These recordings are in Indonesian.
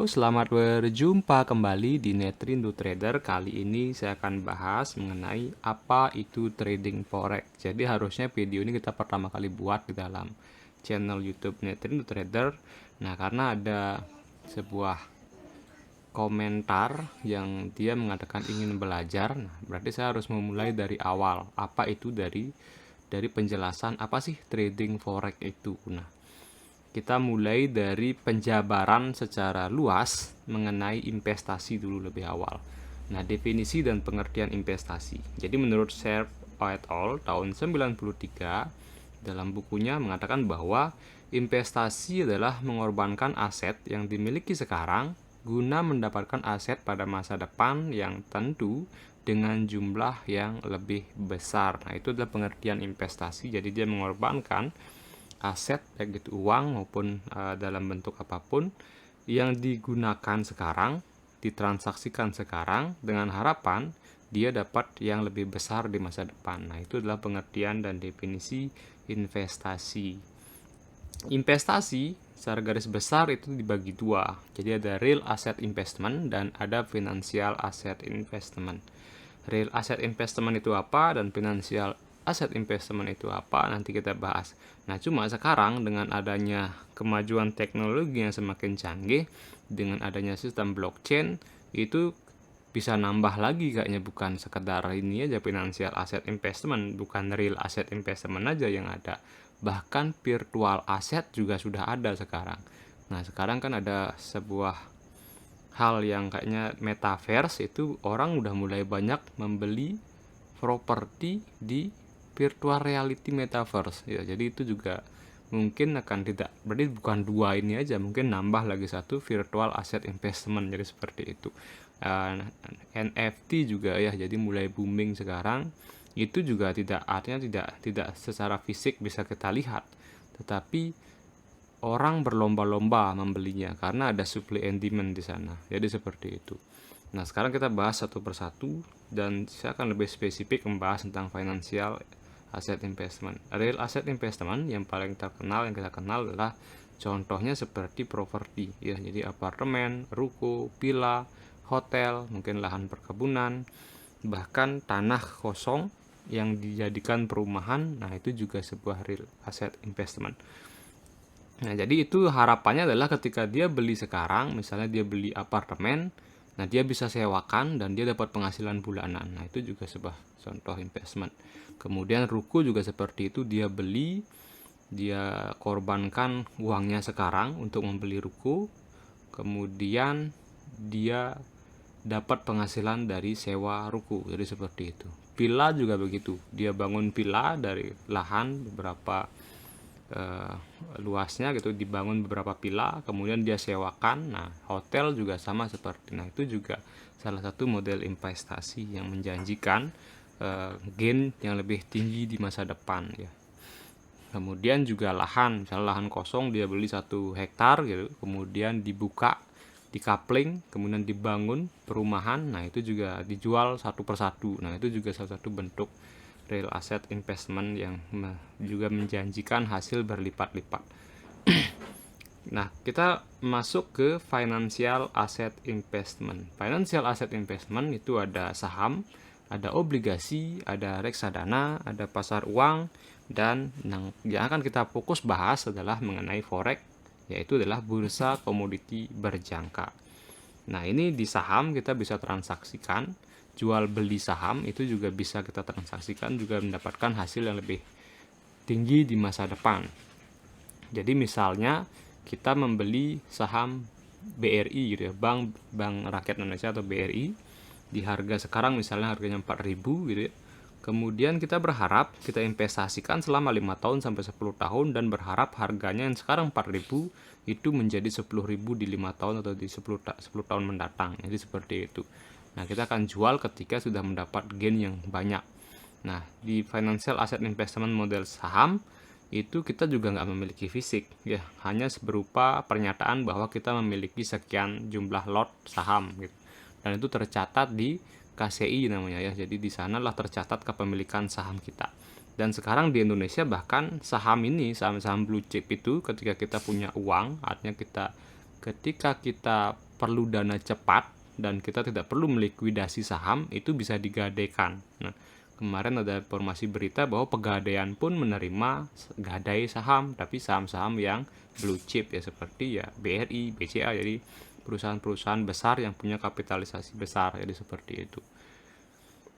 Halo, selamat berjumpa kembali di Netrindo Trader. Kali ini saya akan bahas mengenai apa itu trading forex. Jadi harusnya video ini kita pertama kali buat di dalam channel YouTube Netrindo Trader. Nah, karena ada sebuah komentar yang dia mengatakan ingin belajar, nah berarti saya harus memulai dari awal. Apa itu dari penjelasan apa sih trading forex itu? Nah, kita mulai dari penjabaran secara luas mengenai investasi dulu lebih awal. Nah, definisi dan pengertian investasi. Jadi menurut Sharpe et al. Tahun 93 dalam bukunya mengatakan bahwa investasi adalah mengorbankan aset yang dimiliki sekarang guna mendapatkan aset pada masa depan yang tentu dengan jumlah yang lebih besar. Nah, itu adalah pengertian investasi. Jadi dia mengorbankan aset baik itu uang maupun dalam bentuk apapun yang digunakan sekarang, ditransaksikan sekarang dengan harapan dia dapat yang lebih besar di masa depan. Nah, itu adalah pengertian dan definisi investasi. Investasi secara garis besar itu dibagi dua. Jadi ada real asset investment dan ada financial asset investment. Real asset investment itu apa dan financial asset investment itu apa, nanti kita bahas. Nah, cuma sekarang dengan adanya kemajuan teknologi yang semakin canggih, dengan adanya sistem blockchain, itu bisa nambah lagi kayaknya, bukan sekedar ini aja financial asset investment, bukan real asset investment aja yang ada, bahkan virtual asset juga sudah ada sekarang. Nah, sekarang kan ada sebuah hal yang kayaknya metaverse, itu orang udah mulai banyak membeli properti di virtual reality metaverse ya. Jadi itu juga mungkin akan tidak, berarti bukan dua ini aja, mungkin nambah lagi satu virtual asset investment. Jadi seperti itu. NFT juga ya, jadi mulai booming sekarang. Itu juga tidak, artinya tidak secara fisik bisa kita lihat, tetapi orang berlomba-lomba membelinya karena ada supply and demand di sana. Jadi seperti itu. Nah, sekarang kita bahas satu persatu dan saya akan lebih spesifik membahas tentang financial asset investment. Real asset investment yang paling terkenal yang kita kenal adalah contohnya seperti properti ya, jadi apartemen, ruko, villa, hotel, mungkin lahan perkebunan, bahkan tanah kosong yang dijadikan perumahan. Nah, itu juga sebuah real asset investment. Nah, jadi itu harapannya adalah ketika dia beli sekarang, misalnya dia beli apartemen, nah dia bisa sewakan dan dia dapat penghasilan bulanan. Nah, itu juga sebuah contoh investment. Kemudian ruko juga seperti itu, dia beli, dia korbankan uangnya sekarang untuk membeli ruko, kemudian dia dapat penghasilan dari sewa ruko. Jadi seperti itu. Villa juga begitu, dia bangun villa dari lahan beberapa luasnya gitu, dibangun beberapa villa, kemudian dia sewakan. Nah, hotel juga sama seperti. Nah, itu juga salah satu model investasi yang menjanjikan gain yang lebih tinggi di masa depan ya. Kemudian juga lahan, misalnya lahan kosong dia beli 1 hektar gitu, kemudian dibuka, di-coupling, kemudian dibangun perumahan. Nah, itu juga dijual satu persatu. Nah, itu juga salah satu bentuk real asset investment yang juga menjanjikan hasil berlipat-lipat. Nah, kita masuk ke financial asset investment. Financial asset investment itu ada saham, ada obligasi, ada reksadana, ada pasar uang, dan yang akan kita fokus bahas adalah mengenai forex, yaitu adalah bursa komoditi berjangka. Nah, ini di saham kita bisa transaksikan, jual beli saham itu juga bisa kita transaksikan, juga mendapatkan hasil yang lebih tinggi di masa depan. Jadi misalnya kita membeli saham BRI gitu ya, Bank Rakyat Indonesia atau BRI, di harga sekarang misalnya harganya 4.000 gitu ya. Kemudian kita berharap kita investasikan selama 5 tahun sampai 10 tahun dan berharap harganya yang sekarang 4.000 itu menjadi 10.000 di 5 tahun atau di 10 tahun mendatang. Jadi seperti itu. Nah, kita akan jual ketika sudah mendapat gain yang banyak. Nah, di financial asset investment model saham itu kita juga nggak memiliki fisik ya, hanya berupa pernyataan bahwa kita memiliki sekian jumlah lot saham gitu, dan itu tercatat di KCI namanya ya. Jadi di sanalah tercatat kepemilikan saham kita. Dan sekarang di Indonesia bahkan saham ini, saham-saham blue chip itu, ketika kita punya uang, artinya ketika kita perlu dana cepat dan kita tidak perlu melikuidasi saham, itu bisa digadaikan. Nah, kemarin ada informasi berita bahwa Pegadaian pun menerima gadai saham, tapi saham-saham yang blue chip ya, seperti ya BRI, BCA, jadi perusahaan-perusahaan besar yang punya kapitalisasi besar, jadi seperti itu.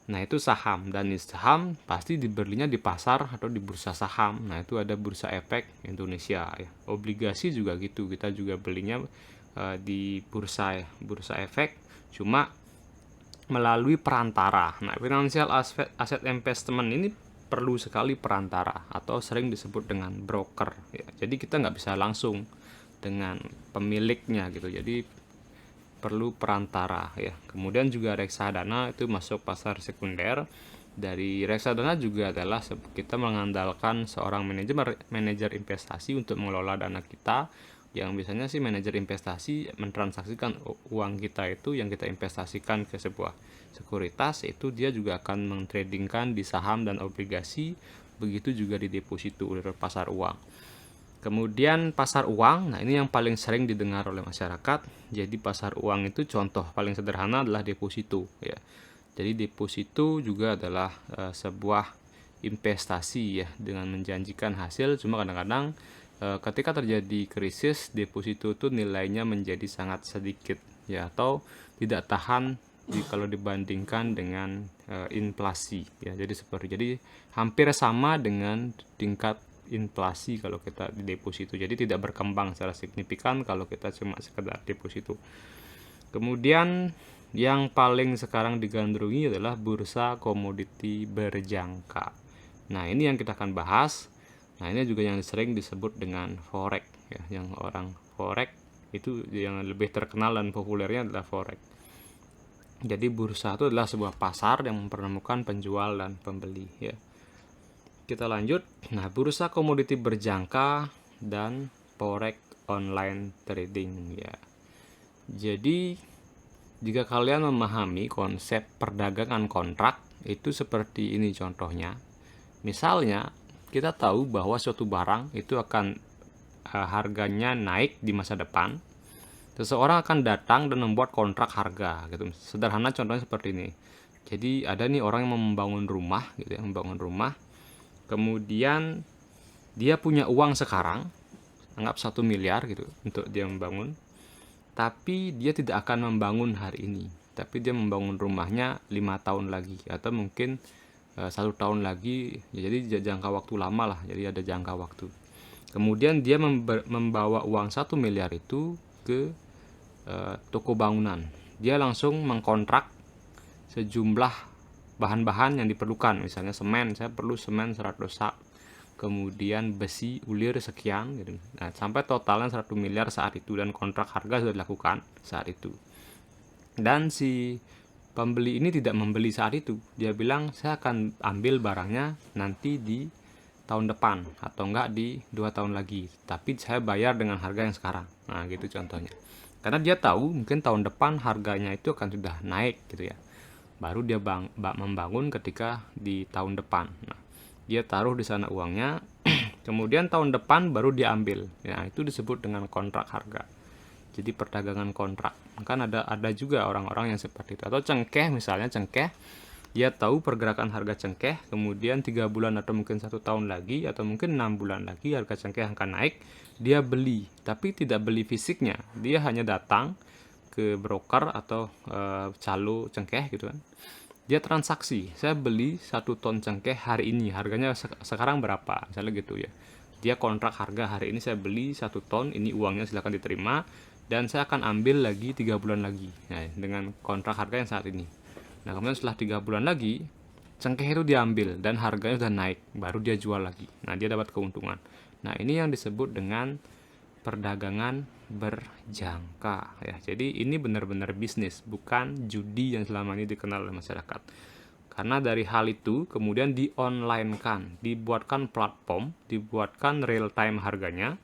Nah, itu saham, dan saham pasti dibelinya di pasar atau di bursa saham. Nah, itu ada Bursa Efek Indonesia ya. Obligasi juga gitu, kita juga belinya di bursa ya, Bursa Efek, cuma melalui perantara. Nah, financial asset investment ini perlu sekali perantara atau sering disebut dengan broker ya. Jadi kita nggak bisa langsung dengan pemiliknya gitu. Jadi perlu perantara ya. Kemudian juga reksadana itu masuk pasar sekunder. Dari reksadana juga adalah kita mengandalkan seorang manajer investasi untuk mengelola dana kita, yang biasanya sih manajer investasi mentransaksikan uang kita itu yang kita investasikan ke sebuah sekuritas, itu dia juga akan mentradingkan di saham dan obligasi, begitu juga di deposito dari pasar uang. Kemudian pasar uang, nah ini yang paling sering didengar oleh masyarakat. Jadi pasar uang itu contoh paling sederhana adalah deposito ya. Jadi deposito juga adalah sebuah investasi ya, dengan menjanjikan hasil, cuma kadang-kadang ketika terjadi krisis, deposito itu nilainya menjadi sangat sedikit ya, atau tidak tahan kalau dibandingkan dengan inflasi ya. Jadi hampir sama dengan tingkat inflasi kalau kita di deposito. Jadi tidak berkembang secara signifikan kalau kita cuma sekedar deposito. Kemudian yang paling sekarang digandrungi adalah bursa komoditi berjangka. Nah, ini yang kita akan bahas. Nah, ini juga yang sering disebut dengan forex ya. Yang orang forex itu yang lebih terkenal dan populernya adalah forex. Jadi bursa itu adalah sebuah pasar yang mempertemukan penjual dan pembeli ya. Kita lanjut. Nah, bursa komoditi berjangka dan forex online trading ya. Jadi jika kalian memahami konsep perdagangan kontrak, itu seperti ini contohnya. Misalnya kita tahu bahwa suatu barang itu akan harganya naik di masa depan. Seseorang akan datang dan membuat kontrak harga gitu. Sederhana contohnya seperti ini. Jadi ada nih orang yang membangun rumah gitu ya, membangun rumah. Kemudian dia punya uang sekarang, anggap 1 miliar gitu untuk dia membangun. Tapi dia tidak akan membangun hari ini, tapi dia membangun rumahnya 5 tahun lagi, atau mungkin 1 tahun lagi ya, jadi jangka waktu lama lah, jadi ada jangka waktu. Kemudian dia membawa uang 1 miliar itu ke toko bangunan. Dia langsung mengkontrak sejumlah bahan-bahan yang diperlukan, misalnya semen, saya perlu semen 100 sak, kemudian besi ulir sekian gitu. Nah, sampai totalnya 1 miliar saat itu, dan kontrak harga sudah dilakukan saat itu. Dan si pembeli ini tidak membeli saat itu. Dia bilang saya akan ambil barangnya nanti di tahun depan atau enggak di 2 tahun lagi, tapi saya bayar dengan harga yang sekarang. Nah, gitu contohnya. Karena dia tahu mungkin tahun depan harganya itu akan sudah naik gitu ya. Baru dia membangun ketika di tahun depan. Nah, dia taruh di sana uangnya, kemudian tahun depan baru diambil. Ya, itu disebut dengan kontrak harga. Jadi perdagangan kontrak. Kan ada juga orang-orang yang seperti itu. Atau cengkeh misalnya, cengkeh dia tahu pergerakan harga cengkeh, kemudian 3 bulan atau mungkin 1 tahun lagi atau mungkin 6 bulan lagi harga cengkeh akan naik, dia beli, tapi tidak beli fisiknya. Dia hanya datang ke broker atau calo cengkeh gitu kan. Dia transaksi, saya beli 1 ton cengkeh hari ini, harganya sekarang berapa, misalnya gitu ya. Dia kontrak harga hari ini saya beli 1 ton, ini uangnya silakan diterima, dan saya akan ambil lagi 3 bulan lagi. Nah, dengan kontrak harga yang saat ini. Nah, kemudian setelah 3 bulan lagi, cengkeh itu diambil dan harganya sudah naik, baru dia jual lagi. Nah, dia dapat keuntungan. Nah, ini yang disebut dengan perdagangan berjangka ya. Jadi ini benar-benar bisnis, bukan judi yang selama ini dikenal oleh masyarakat. Karena dari hal itu kemudian di-online-kan, dibuatkan platform, dibuatkan real time harganya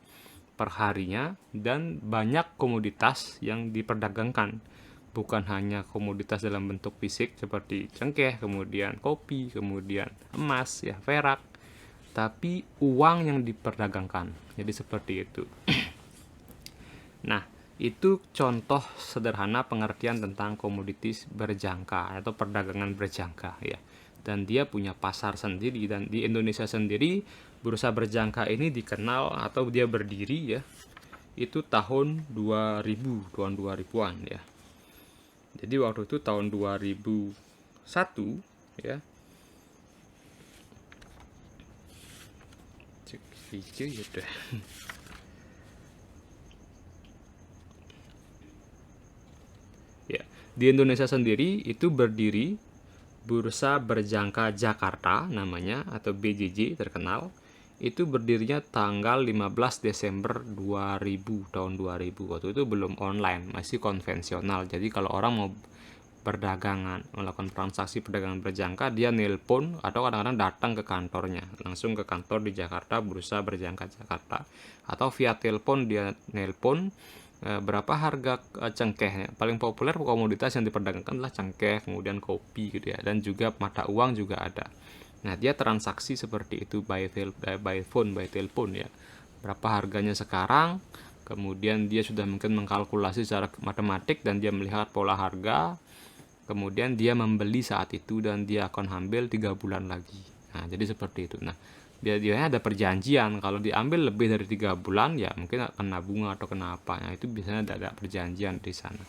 per harinya, dan banyak komoditas yang diperdagangkan. Bukan hanya komoditas dalam bentuk fisik seperti cengkeh, kemudian kopi, kemudian emas ya, perak, tapi uang yang diperdagangkan. Jadi seperti itu. Nah, Itu contoh sederhana pengertian tentang komoditis berjangka atau perdagangan berjangka ya. Dan dia punya pasar sendiri, dan di Indonesia sendiri bursa berjangka ini dikenal atau dia berdiri ya itu tahun 2000, tahun 2000-an ya. Jadi waktu itu tahun 2001 ya. Cek hijau ya udah. Ya, di Indonesia sendiri itu berdiri Bursa Berjangka Jakarta namanya atau BJJ terkenal. Itu berdirinya tanggal 15 Desember 2000, tahun 2000. Waktu itu belum online, masih konvensional. Jadi kalau orang mau perdagangan, melakukan transaksi perdagangan berjangka, dia nelpon atau kadang-kadang datang ke kantornya, langsung ke kantor di Jakarta, Bursa Berjangka Jakarta, atau via telepon dia nelpon berapa harga cengkeh. Paling populer komoditas yang diperdagangkan adalah cengkeh, kemudian kopi gitu ya, dan juga mata uang juga ada. Nah, dia transaksi seperti itu by phone, by telepon ya. Berapa harganya sekarang, kemudian dia sudah mungkin mengkalkulasi secara matematik dan dia melihat pola harga, kemudian dia membeli saat itu dan dia akan ambil 3 bulan lagi. Nah, jadi seperti itu. Nah, biasanya ada perjanjian, kalau diambil lebih dari 3 bulan ya mungkin kena bunga atau kena apa. Nah, itu biasanya ada perjanjian di sana.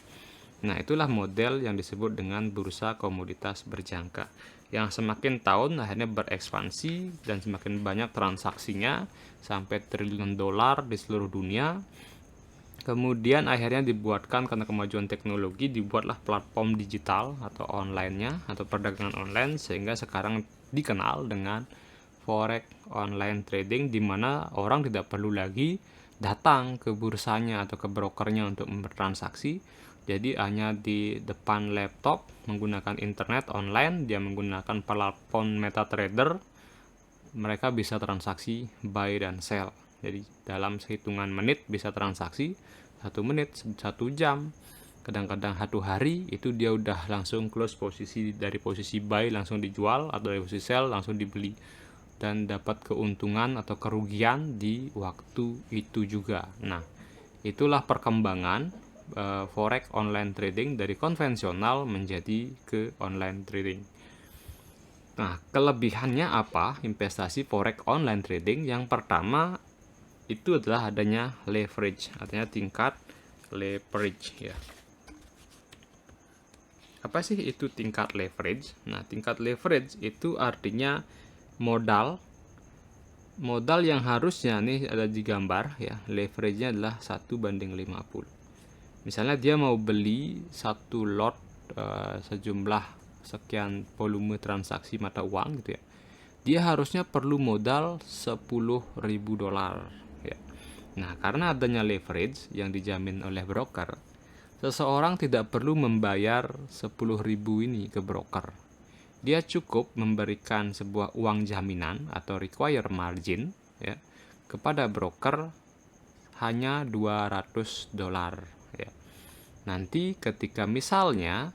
Nah, itulah model yang disebut dengan bursa komoditas berjangka, yang semakin tahun akhirnya berekspansi dan semakin banyak transaksinya sampai triliun dolar di seluruh dunia. Kemudian akhirnya dibuatkan karena kemajuan teknologi, dibuatlah platform digital atau online-nya atau perdagangan online, sehingga sekarang dikenal dengan forex online trading, di mana orang tidak perlu lagi datang ke bursanya atau ke brokernya untuk bertransaksi. Jadi hanya di depan laptop menggunakan internet online, dia menggunakan platform MetaTrader, mereka bisa transaksi buy dan sell. Jadi dalam hitungan menit bisa transaksi, 1 menit, 1 jam, kadang-kadang 1 hari itu dia udah langsung close posisi, dari posisi buy langsung dijual atau dari posisi sell langsung dibeli, dan dapat keuntungan atau kerugian di waktu itu juga. Nah, itulah perkembangan forex online trading dari konvensional menjadi ke online trading. Nah, kelebihannya apa investasi forex online trading? Yang pertama itu adalah adanya leverage, artinya tingkat leverage ya. Apa sih itu tingkat leverage? Nah, tingkat leverage itu artinya modal yang harusnya nih ada di gambar ya, leverage-nya adalah 1:50. Misalnya dia mau beli 1 lot sejumlah sekian volume transaksi mata uang gitu ya, dia harusnya perlu modal 10.000 dolar ya. Nah, karena adanya leverage yang dijamin oleh broker, seseorang tidak perlu membayar 10.000 ini ke broker. Dia cukup memberikan sebuah uang jaminan atau require margin ya kepada broker hanya 200 dolar ya. Nanti ketika misalnya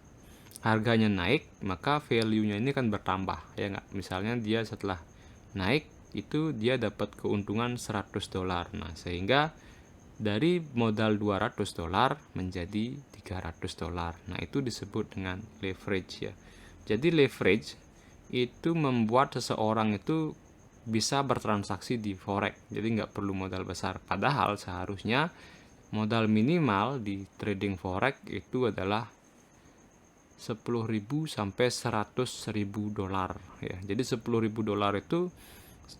harganya naik, maka value-nya ini kan bertambah ya nggak? Misalnya dia setelah naik itu dia dapat keuntungan 100 dolar. Nah, sehingga dari modal 200 dolar menjadi 300 dolar. Nah, itu disebut dengan leverage ya. Jadi leverage itu membuat seseorang itu bisa bertransaksi di forex. Jadi nggak perlu modal besar. Padahal seharusnya modal minimal di trading forex itu adalah 10.000 sampai 100.000 dolar ya. Jadi 10.000 dolar itu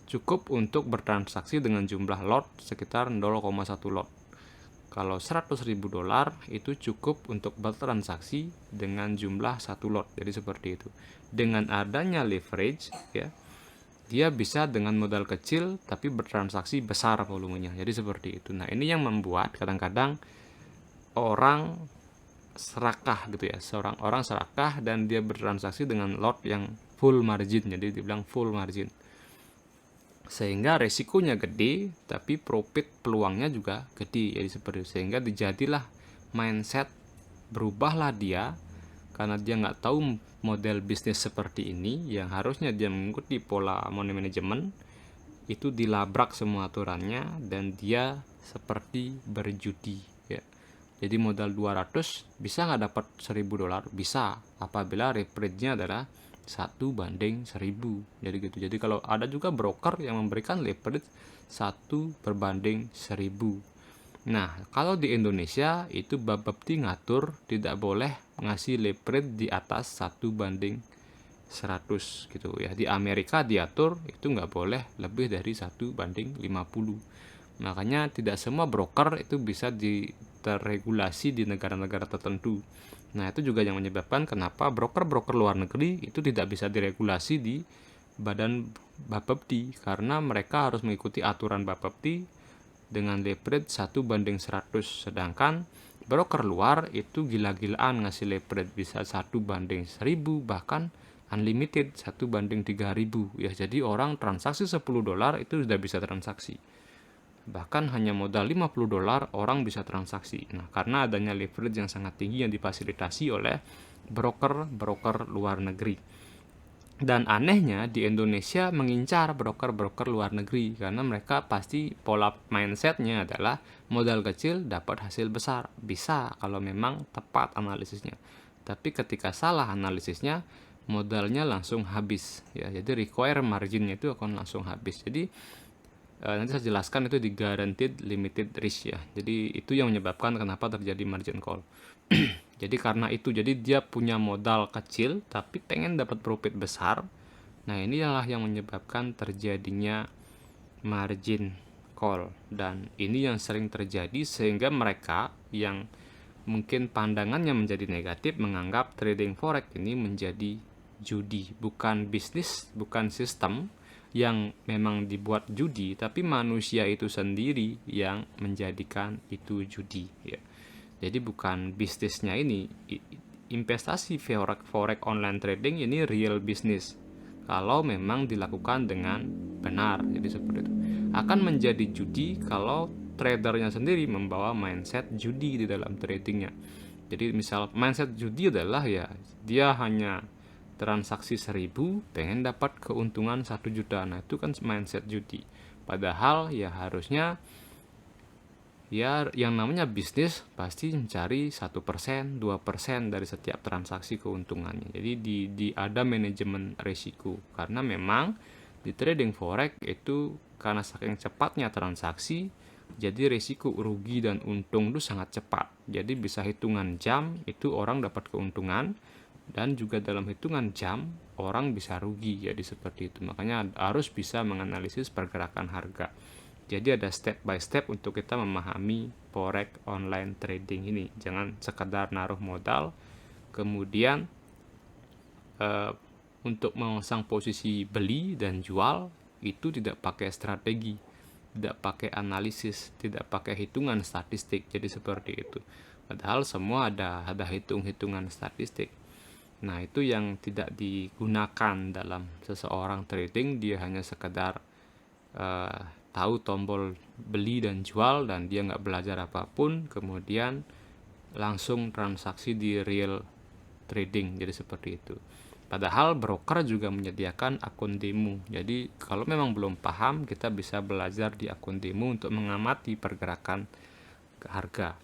cukup untuk bertransaksi dengan jumlah lot sekitar 0,1 lot. Kalau 100.000 dolar itu cukup untuk bertransaksi dengan jumlah 1 lot. Jadi seperti itu. Dengan adanya leverage ya, dia bisa dengan modal kecil tapi bertransaksi besar volumenya. Jadi seperti itu. Nah, ini yang membuat kadang-kadang orang serakah gitu ya. Seorang orang serakah dan dia bertransaksi dengan lot yang full margin. Jadi dibilang full margin. Sehingga resikonya gede tapi profit peluangnya juga gede. Jadi seperti itu. Sehingga dijadilah mindset, berubahlah dia karena dia nggak tahu model bisnis seperti ini yang harusnya dia mengikuti pola money management, itu dilabrak semua aturannya dan dia seperti berjudi ya. Jadi modal 200 bisa nggak dapat $1.000? Bisa, apabila leverage-nya adalah 1:1000. Jadi gitu. Jadi kalau ada juga broker yang memberikan leverage 1:1000. Nah, kalau di Indonesia itu Bapepti ngatur tidak boleh ngasih leverage di atas 1:100 gitu ya. Di Amerika diatur itu nggak boleh lebih dari 1:50. Makanya tidak semua broker itu bisa terregulasi di negara-negara tertentu. Nah, itu juga yang menyebabkan kenapa broker-broker luar negeri itu tidak bisa diregulasi di badan Bapepti, karena mereka harus mengikuti aturan Bapepti dengan leverage 1:100. Sedangkan broker luar itu gila-gilaan ngasih leverage, bisa 1:1000, bahkan unlimited 1:3000 ya. Jadi orang transaksi $10 itu sudah bisa transaksi, bahkan hanya modal $50 orang bisa transaksi. Nah, karena adanya leverage yang sangat tinggi yang difasilitasi oleh broker-broker luar negeri. Dan anehnya di Indonesia mengincar broker-broker luar negeri, karena mereka pasti pola mindsetnya adalah modal kecil dapat hasil besar. Bisa kalau memang tepat analisisnya, tapi ketika salah analisisnya modalnya langsung habis ya. Jadi require marginnya itu akan langsung habis. Jadi nanti saya jelaskan itu di guaranteed limited risk ya. Jadi itu yang menyebabkan kenapa terjadi margin call. Jadi karena itu, jadi dia punya modal kecil tapi pengen dapat profit besar. Nah, inilah yang menyebabkan terjadinya margin call, dan ini yang sering terjadi sehingga mereka yang mungkin pandangannya menjadi negatif menganggap trading forex ini menjadi judi, bukan bisnis, bukan sistem yang memang dibuat judi, tapi manusia itu sendiri yang menjadikan itu judi ya. Jadi bukan bisnisnya ini, investasi forex online trading ini real bisnis kalau memang dilakukan dengan benar. Jadi seperti itu. Akan menjadi judi kalau tradernya sendiri membawa mindset judi di dalam tradingnya. Jadi misal mindset judi adalah ya dia hanya transaksi 1000 pengen dapat keuntungan 1 juta. Nah, itu kan mindset judi. Padahal ya harusnya ya yang namanya bisnis pasti mencari 1%, 2% dari setiap transaksi keuntungannya. Jadi ada manajemen risiko, karena memang di trading forex itu karena saking cepatnya transaksi, jadi risiko rugi dan untung itu sangat cepat. Jadi bisa hitungan jam itu orang dapat keuntungan, dan juga dalam hitungan jam orang bisa rugi. Jadi seperti itu. Makanya harus bisa menganalisis pergerakan harga. Jadi ada step by step untuk kita memahami forex online trading ini. Jangan sekedar naruh modal kemudian untuk memasang posisi beli dan jual itu tidak pakai strategi, tidak pakai analisis, tidak pakai hitungan statistik. Jadi seperti itu. Padahal semua ada hitung-hitungan statistik. Nah, itu yang tidak digunakan dalam seseorang trading. Dia hanya sekedar tahu tombol beli dan jual, dan dia nggak belajar apapun, kemudian langsung transaksi di real trading. Jadi seperti itu. Padahal broker juga menyediakan akun demo. Jadi kalau memang belum paham, kita bisa belajar di akun demo untuk mengamati pergerakan harga.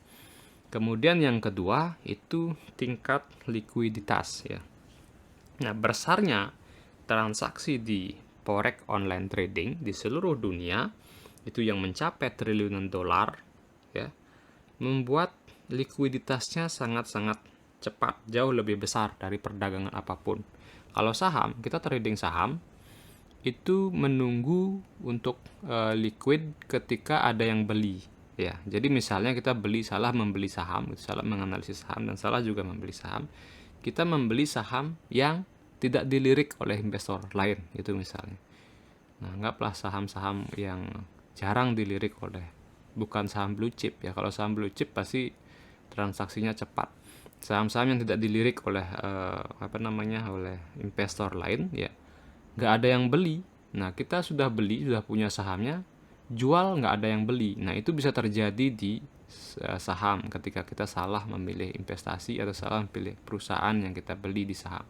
Kemudian yang kedua itu tingkat likuiditas ya. Nah, besarnya transaksi di forex online trading di seluruh dunia itu yang mencapai triliunan dolar ya, membuat likuiditasnya sangat-sangat cepat, jauh lebih besar dari perdagangan apapun. Kalau saham, kita trading saham itu menunggu untuk liquid ketika ada yang beli. Ya, jadi misalnya kita salah membeli saham, salah menganalisis saham, dan salah juga membeli saham. Kita membeli saham yang tidak dilirik oleh investor lain, itu misalnya. Nah, anggaplah saham-saham yang jarang dilirik oleh, bukan saham blue chip ya. Kalau saham blue chip pasti transaksinya cepat. Saham-saham yang tidak dilirik oleh oleh investor lain ya, nggak ada yang beli. Nah, kita sudah beli, sudah punya sahamnya, jual nggak ada yang beli. Nah, itu bisa terjadi di saham ketika kita salah memilih investasi atau salah memilih perusahaan yang kita beli di saham,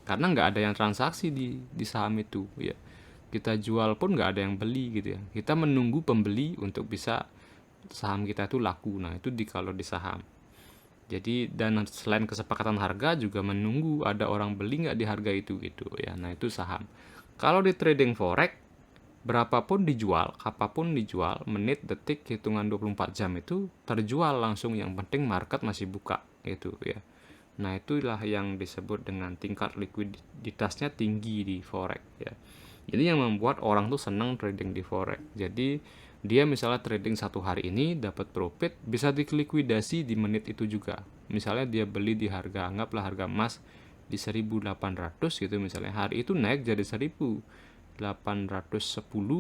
karena nggak ada yang transaksi di saham itu ya. Kita jual pun nggak ada yang beli gitu ya. Kita menunggu pembeli untuk bisa saham kita itu laku. Nah, itu kalau di saham. Jadi dan selain kesepakatan harga juga menunggu ada orang beli nggak di harga itu gitu ya. Nah itu saham. Kalau di trading forex, berapapun dijual, apapun dijual, menit, detik, hitungan 24 jam itu terjual langsung, yang penting market masih buka gitu ya. Nah itulah yang disebut dengan tingkat likuiditasnya tinggi di forex ya. Jadi yang membuat orang tuh senang trading di forex. Jadi dia misalnya trading satu hari ini dapat profit, bisa dilikuidasi di menit itu juga. Misalnya dia beli di harga, anggaplah harga emas di 1.800 gitu misalnya, hari itu naik jadi 1.810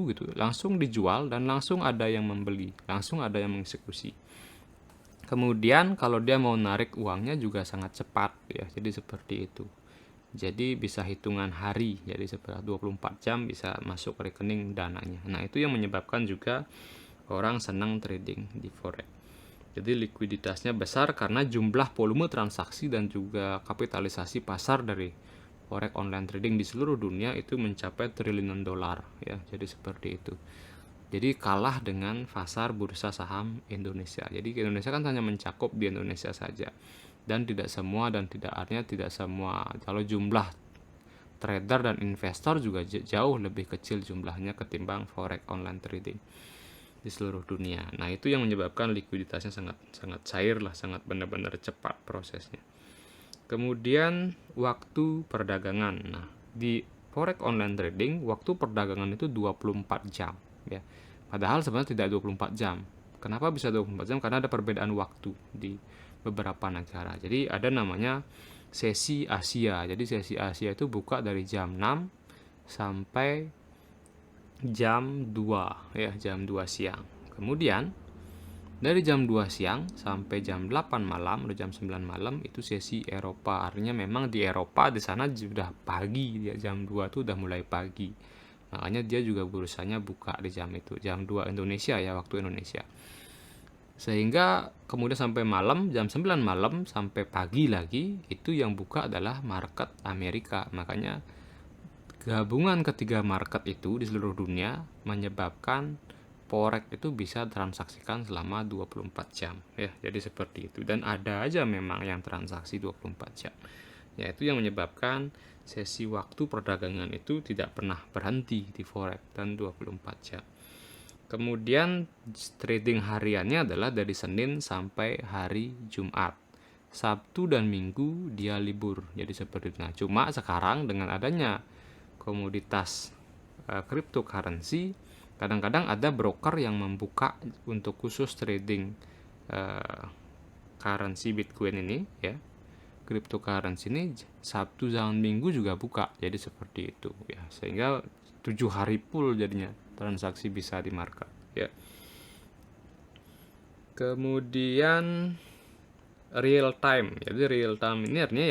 gitu, langsung dijual dan langsung ada yang membeli, langsung ada yang mengeksekusi. Kemudian kalau dia mau narik uangnya juga sangat cepat ya, jadi seperti itu. Jadi bisa hitungan hari, jadi setelah 24 jam bisa masuk rekening dananya. Nah itu yang menyebabkan juga orang senang trading di forex. Jadi likuiditasnya besar karena jumlah volume transaksi dan juga kapitalisasi pasar dari forex online trading di seluruh dunia itu mencapai triliunan dolar ya. Jadi seperti itu. Jadi kalah dengan pasar bursa saham Indonesia. Jadi Indonesia kan hanya mencakup di Indonesia saja. Dan tidak semua, dan tidak artinya tidak semua. Kalau jumlah trader dan investor juga jauh lebih kecil jumlahnya ketimbang forex online trading di seluruh dunia. Nah, itu yang menyebabkan likuiditasnya sangat sangat cair lah, sangat benar-benar cepat prosesnya. Kemudian waktu perdagangan. Nah, di forex online trading waktu perdagangan itu 24 jam ya. Padahal sebenarnya tidak 24 jam. Kenapa bisa 24 jam? Karena ada perbedaan waktu di beberapa negara. Jadi ada namanya sesi Asia. Jadi sesi Asia itu buka dari jam 6 sampai jam 2 ya, jam 2 siang. Kemudian dari jam 2 siang sampai jam 8 malam atau jam 9 malam itu sesi Eropa. Artinya memang di Eropa di sana sudah pagi, ya, jam 2 itu udah mulai pagi. Makanya dia juga bursanya buka di jam itu, jam 2 Indonesia ya, waktu Indonesia. Sehingga kemudian sampai malam, jam 9 malam sampai pagi lagi, itu yang buka adalah market Amerika. Makanya gabungan ketiga market itu di seluruh dunia menyebabkan forex itu bisa transaksikan selama 24 jam ya. Jadi seperti itu, dan ada aja memang yang transaksi 24 jam. Ya, itu yang menyebabkan sesi waktu perdagangan itu tidak pernah berhenti di forex dan 24 jam. Kemudian trading hariannya adalah dari Senin sampai hari Jumat. Sabtu dan Minggu dia libur. Jadi seperti itu. Nah, cuma sekarang dengan adanya komoditas cryptocurrency, kadang-kadang ada broker yang membuka untuk khusus trading currency Bitcoin ini ya. Cryptocurrency ini Sabtu dan Minggu juga buka. Jadi seperti itu ya. Sehingga 7 hari full jadinya transaksi bisa di market ya. Kemudian real time. Jadi real time ini artinya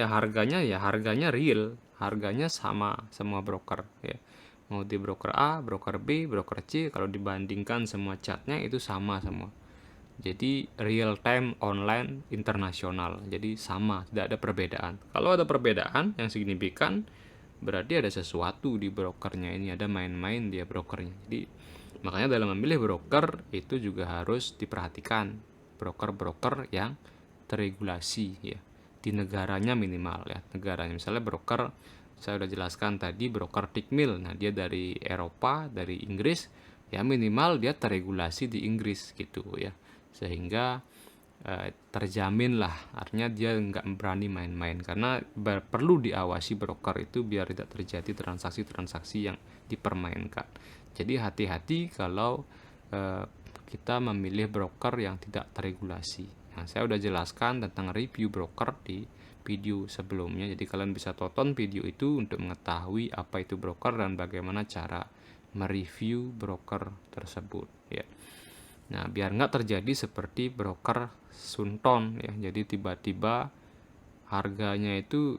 ya harganya real, harganya sama semua broker ya. Mau di broker A, broker B, broker C, kalau dibandingkan semua chartnya itu sama semua. Jadi real time online internasional. Jadi sama, tidak ada perbedaan. Kalau ada perbedaan yang signifikan, berarti ada sesuatu di brokernya ini, ada main-main dia brokernya. Jadi makanya dalam memilih broker itu juga harus diperhatikan broker-broker yang terregulasi ya, di negaranya minimal ya, negaranya. Misalnya broker, saya sudah jelaskan tadi, broker Tickmill. Nah, dia dari Eropa, dari Inggris ya, minimal dia terregulasi di Inggris gitu ya, sehingga terjamin lah, artinya dia nggak berani main-main, karena perlu diawasi broker itu biar tidak terjadi transaksi-transaksi yang dipermainkan. Jadi hati-hati kalau kita memilih broker yang tidak terregulasi. Nah, saya udah jelaskan tentang review broker di video sebelumnya, jadi kalian bisa tonton video itu untuk mengetahui apa itu broker dan bagaimana cara mereview broker tersebut ya. Nah, biar nggak terjadi seperti broker Sunton ya, jadi tiba-tiba harganya itu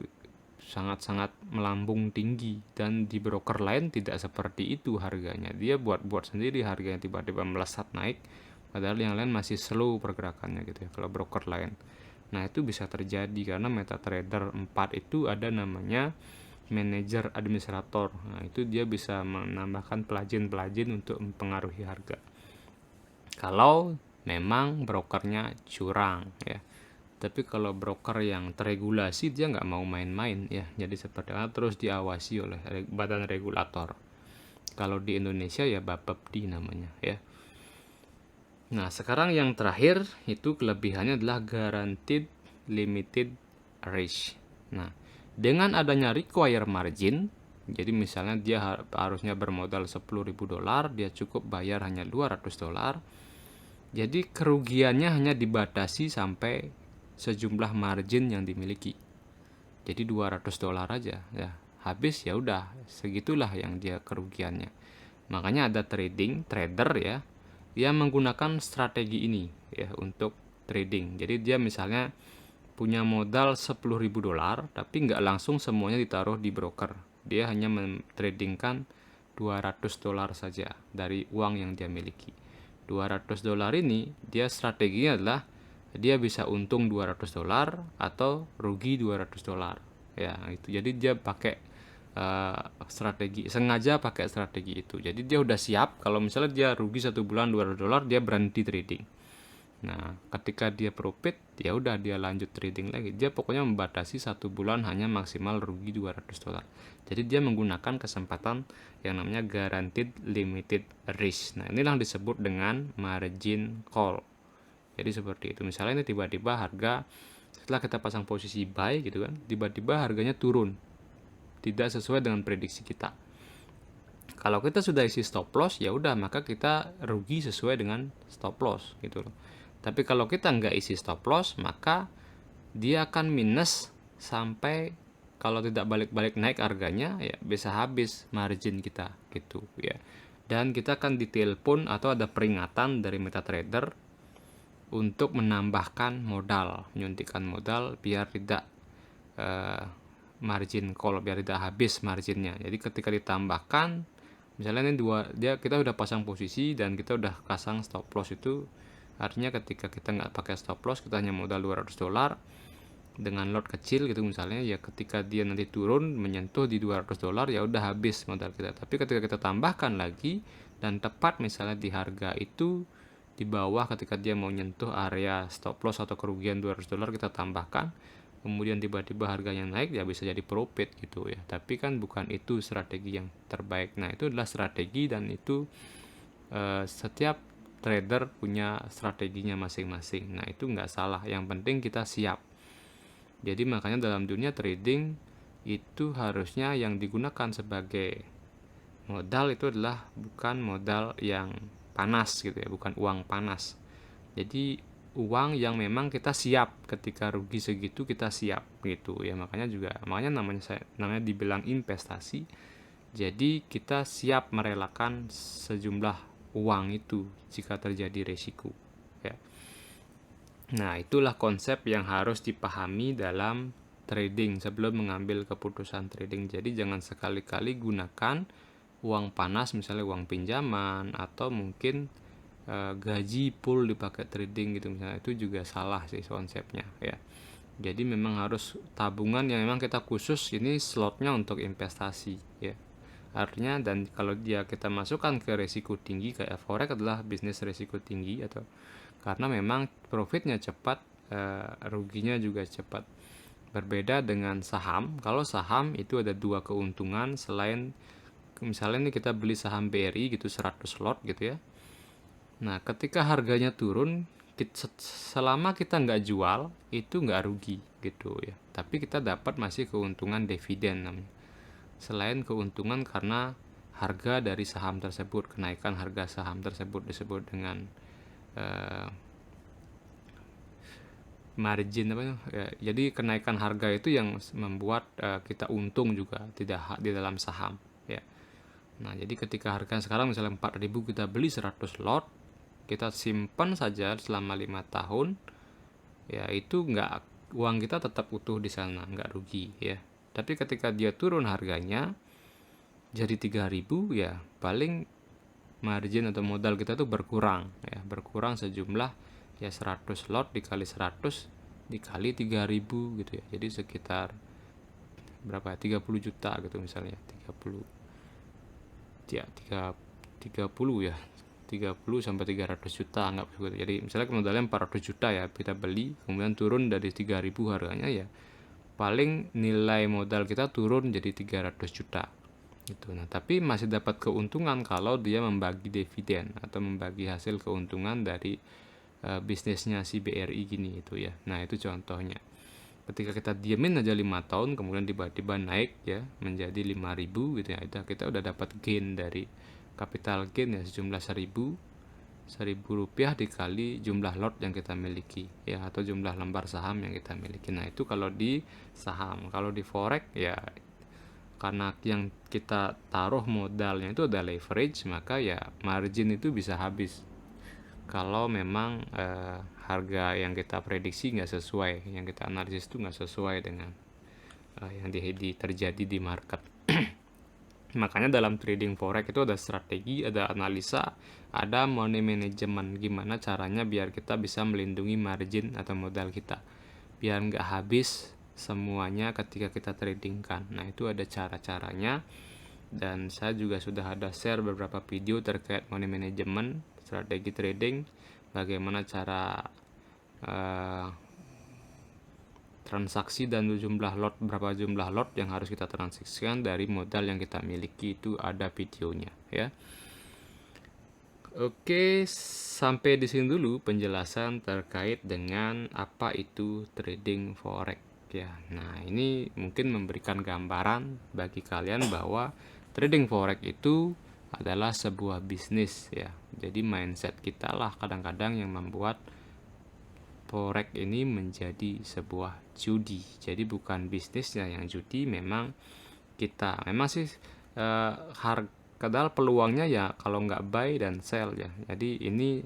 sangat-sangat melambung tinggi, dan di broker lain tidak seperti itu harganya. Dia buat sendiri harganya tiba-tiba melesat naik, padahal yang lain masih slow pergerakannya gitu ya, kalau broker lain. Nah, itu bisa terjadi karena MetaTrader 4 itu ada namanya manajer administrator. Nah, itu dia bisa menambahkan pelajin-pelajin untuk mempengaruhi harga kalau memang brokernya curang ya. Tapi kalau broker yang terregulasi dia nggak mau main-main ya, jadi seperti itu terus diawasi oleh badan regulator. Kalau di Indonesia ya Bapepti namanya ya. Nah, sekarang yang terakhir itu kelebihannya adalah guaranteed limited risk. Nah, dengan adanya require margin, jadi misalnya dia harusnya bermodal $10.000, dia cukup bayar hanya $200. Jadi kerugiannya hanya dibatasi sampai sejumlah margin yang dimiliki. Jadi $200 aja ya. Habis ya udah, segitulah yang dia kerugiannya. Makanya ada trader ya, dia menggunakan strategi ini ya untuk trading. Jadi dia misalnya punya modal $10.000 tapi nggak langsung semuanya ditaruh di broker. Dia hanya mentradingkan $200 saja dari uang yang dia miliki. $200 ini dia strateginya adalah dia bisa untung $200 atau rugi $200 ya itu. Jadi dia pakai sengaja pakai strategi itu. Jadi dia udah siap kalau misalnya dia rugi 1 bulan $200, dia berhenti trading. Nah, ketika dia profit, ya udah dia lanjut trading lagi. Dia pokoknya membatasi 1 bulan hanya maksimal rugi $200. Jadi dia menggunakan kesempatan yang namanya guaranteed limited risk. Nah, inilah yang disebut dengan margin call. Jadi seperti itu. Misalnya ini tiba-tiba harga setelah kita pasang posisi buy gitu kan, tiba-tiba harganya turun. Tidak sesuai dengan prediksi kita. Kalau kita sudah isi stop loss, ya udah maka kita rugi sesuai dengan stop loss gitu loh. Tapi kalau kita nggak isi stop loss, maka dia akan minus sampai kalau tidak balik-balik naik harganya ya bisa habis margin kita gitu ya. Dan kita akan ditelepon atau ada peringatan dari MetaTrader untuk menambahkan modal, menyuntikkan modal biar tidak margin call, biar tidak habis marginnya. Jadi ketika ditambahkan, misalnya ini kita udah pasang posisi dan kita udah pasang stop loss, itu artinya ketika kita nggak pakai stop loss, kita hanya modal $200 dengan lot kecil gitu misalnya, ya ketika dia nanti turun menyentuh di $200 ya udah habis modal kita. Tapi ketika kita tambahkan lagi dan tepat misalnya di harga itu di bawah, ketika dia mau nyentuh area stop loss atau kerugian $200, kita tambahkan, kemudian tiba-tiba harganya naik, ya bisa jadi profit gitu ya. Tapi kan bukan itu strategi yang terbaik. Nah, itu adalah strategi dan itu setiap trader punya strateginya masing-masing. Nah, itu nggak salah, yang penting kita siap. Jadi makanya dalam dunia trading itu harusnya yang digunakan sebagai modal itu adalah bukan modal yang panas gitu ya, bukan uang panas. Jadi uang yang memang kita siap, ketika rugi segitu kita siap gitu ya. Makanya namanya dibilang investasi. Jadi kita siap merelakan sejumlah uang itu jika terjadi resiko ya. Nah, itulah konsep yang harus dipahami dalam trading sebelum mengambil keputusan trading. Jadi jangan sekali-kali gunakan uang panas, misalnya uang pinjaman atau mungkin gaji full dipakai trading gitu misalnya. Itu juga salah sih konsepnya ya. Jadi memang harus tabungan yang memang kita khusus ini slotnya untuk investasi ya. Artinya, dan kalau kita masukkan ke resiko tinggi, kayak forex adalah bisnis resiko tinggi, atau karena memang profitnya cepat, ruginya juga cepat. Berbeda dengan saham. Kalau saham itu ada 2 keuntungan selain misalnya ini kita beli saham BRI gitu 100 lot gitu ya. Nah, ketika harganya turun, selama kita nggak jual, itu nggak rugi gitu ya. Tapi kita dapat masih keuntungan dividen namanya. Selain keuntungan karena harga dari saham tersebut, kenaikan harga saham tersebut disebut dengan margin apa ya. Jadi kenaikan harga itu yang membuat kita untung juga tidak di dalam saham ya. Nah, jadi ketika harga sekarang misalnya 4.000, kita beli 100 lot, kita simpan saja selama 5 tahun ya, itu uang kita tetap utuh di sana, nggak rugi ya. Tapi ketika dia turun harganya jadi 3.000 ya, paling margin atau modal kita tuh berkurang ya, berkurang sejumlah ya 100 lot dikali 100 dikali 3.000 gitu ya. Jadi sekitar berapa ya, 30 juta gitu misalnya, 30 ya, 30 ya, 30 sampai 300 juta anggap seperti. Jadi misalnya modalnya 400 juta ya, kita beli kemudian turun dari 3.000 harganya ya. Paling nilai modal kita turun jadi 300 juta gitu. Nah, tapi masih dapat keuntungan kalau dia membagi dividen atau membagi hasil keuntungan dari bisnisnya si BRI gini itu ya. Nah, itu contohnya. Ketika kita diemin aja 5 tahun kemudian tiba-tiba naik ya menjadi 5.000 gitu ya, itu kita udah dapat gain dari capital gain ya sejumlah 1.000 rupiah dikali jumlah lot yang kita miliki ya, atau jumlah lembar saham yang kita miliki. Nah, itu kalau di saham. Kalau di forex ya, karena yang kita taruh modalnya itu ada leverage, maka ya margin itu bisa habis kalau memang harga yang kita prediksi nggak sesuai, yang kita analisis itu nggak sesuai dengan yang terjadi di market. Makanya dalam trading forex itu ada strategi, ada analisa, ada money management, gimana caranya biar kita bisa melindungi margin atau modal kita, biar nggak habis semuanya ketika kita tradingkan. Nah, itu ada cara-caranya, dan saya juga sudah ada share beberapa video terkait money management, strategi trading, bagaimana cara transaksi dan berapa jumlah lot yang harus kita transaksikan dari modal yang kita miliki, itu ada videonya ya. Oke, sampai di sini dulu penjelasan terkait dengan apa itu trading forex ya. Nah, ini mungkin memberikan gambaran bagi kalian bahwa trading forex itu adalah sebuah bisnis ya. Jadi mindset kita lah kadang-kadang yang membuat forex ini menjadi sebuah judi. Jadi bukan bisnisnya yang judi, memang sih kadang peluangnya ya kalau nggak buy dan sell ya. Jadi ini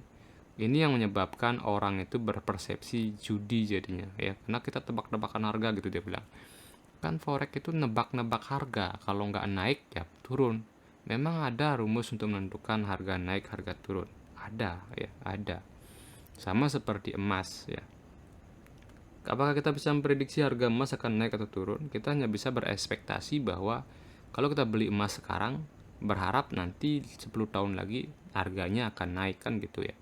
yang menyebabkan orang itu berpersepsi judi jadinya ya, karena kita tebak-tebakan harga gitu, dia bilang kan forex itu nebak-nebak harga, kalau nggak naik ya turun. Memang ada rumus untuk menentukan harga naik harga turun, ada ya, ada. Sama seperti emas ya. Apakah kita bisa memprediksi harga emas akan naik atau turun? Kita hanya bisa berekspektasi bahwa kalau kita beli emas sekarang, berharap nanti 10 tahun lagi harganya akan naik kan gitu ya.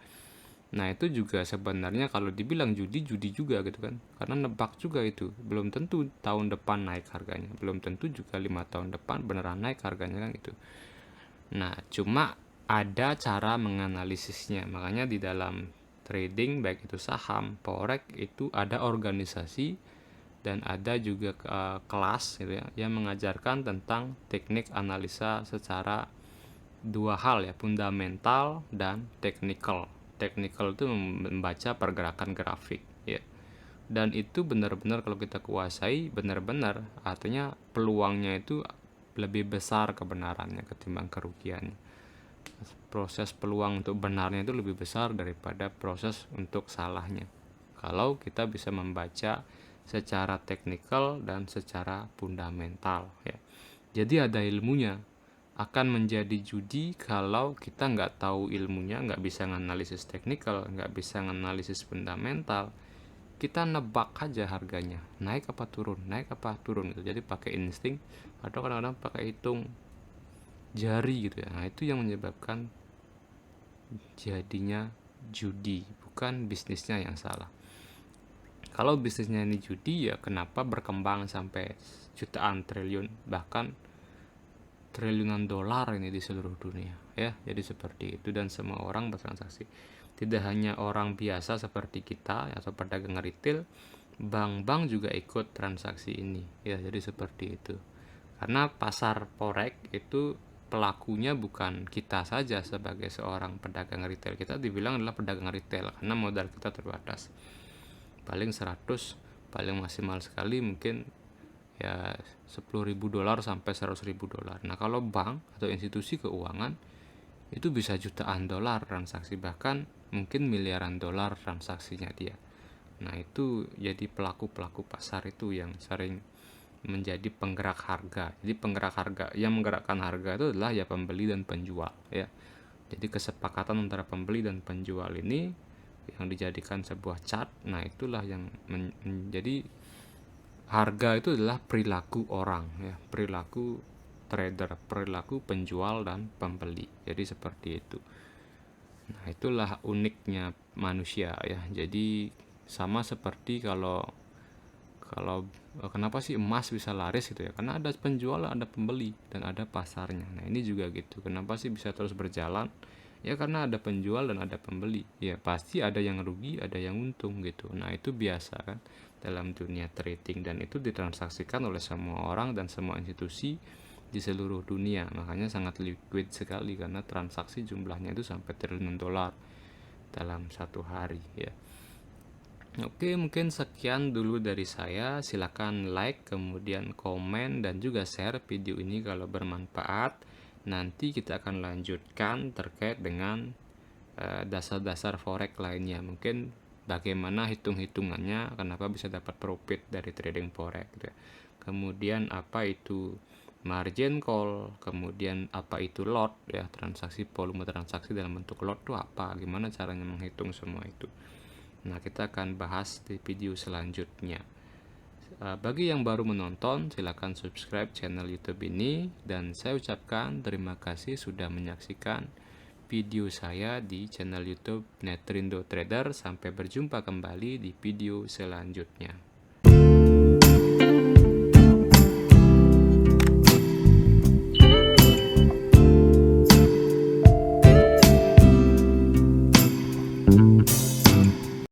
Nah, itu juga sebenarnya kalau dibilang judi juga gitu kan. Karena nebak juga itu. Belum tentu tahun depan naik harganya. Belum tentu juga 5 tahun depan beneran naik harganya kan gitu. Nah, cuma ada cara menganalisisnya. Makanya di dalam trading, baik itu saham, forex, itu ada organisasi dan ada juga kelas gitu ya, yang mengajarkan tentang teknik analisa secara dua hal ya, fundamental dan technical. Technical itu membaca pergerakan grafik ya. Dan itu benar-benar kalau kita kuasai benar-benar, artinya peluangnya itu lebih besar kebenarannya ketimbang kerugiannya. Proses peluang untuk benarnya itu lebih besar daripada proses untuk salahnya, kalau kita bisa membaca secara teknikal dan secara fundamental ya. Jadi ada ilmunya. Akan menjadi judi kalau kita nggak tahu ilmunya, nggak bisa menganalisis teknikal, nggak bisa menganalisis fundamental, kita nebak aja harganya naik apa turun gitu. Jadi pakai insting atau kadang-kadang pakai hitung jari gitu ya. Nah, itu yang menyebabkan jadinya judi, bukan bisnisnya yang salah. Kalau bisnisnya ini judi ya kenapa berkembang sampai jutaan triliun, bahkan triliunan dolar ini di seluruh dunia ya. Jadi seperti itu, dan semua orang bertransaksi. Tidak hanya orang biasa seperti kita atau pedagang retail, bank-bank juga ikut transaksi ini ya. Jadi seperti itu. Karena pasar forex itu pelakunya bukan kita saja sebagai seorang pedagang retail. Kita dibilang adalah pedagang retail karena modal kita terbatas. Paling 100, paling maksimal sekali mungkin ya $10.000 sampai $100.000. Nah, kalau bank atau institusi keuangan itu bisa jutaan dolar transaksi, bahkan mungkin miliaran dolar transaksinya dia. Nah, itu jadi pelaku-pelaku pasar itu yang sering menjadi penggerak harga. Jadi penggerak harga, yang menggerakkan harga itu adalah ya pembeli dan penjual ya. Jadi kesepakatan antara pembeli dan penjual ini yang dijadikan sebuah chart. Nah, itulah yang menjadi harga itu adalah perilaku orang ya, perilaku trader, perilaku penjual dan pembeli. Jadi seperti itu. Nah, itulah uniknya manusia ya. Jadi sama seperti kalau kalau kenapa sih emas bisa laris gitu ya? Karena ada penjual, ada pembeli, dan ada pasarnya. Nah, ini juga gitu. Kenapa sih bisa terus berjalan? Ya karena ada penjual dan ada pembeli. Ya pasti ada yang rugi, ada yang untung gitu. Nah, itu biasa kan dalam dunia trading, dan itu ditransaksikan oleh semua orang dan semua institusi di seluruh dunia. Makanya sangat liquid sekali karena transaksi jumlahnya itu sampai triliunan dolar dalam satu hari ya. Oke, mungkin sekian dulu dari saya. Silakan like, kemudian komen, dan juga share video ini kalau bermanfaat. Nanti kita akan lanjutkan terkait dengan dasar-dasar forex lainnya. Mungkin bagaimana hitung-hitungannya, kenapa bisa dapat profit dari trading forex gitu ya. Kemudian apa itu margin call, kemudian apa itu lot ya, transaksi, volume transaksi dalam bentuk lot itu apa, gimana caranya menghitung semua itu. Nah, kita akan bahas di video selanjutnya. Bagi yang baru menonton, silakan subscribe channel YouTube ini, dan saya ucapkan terima kasih sudah menyaksikan video saya di channel YouTube Netrindo Trader. Sampai berjumpa kembali di video selanjutnya.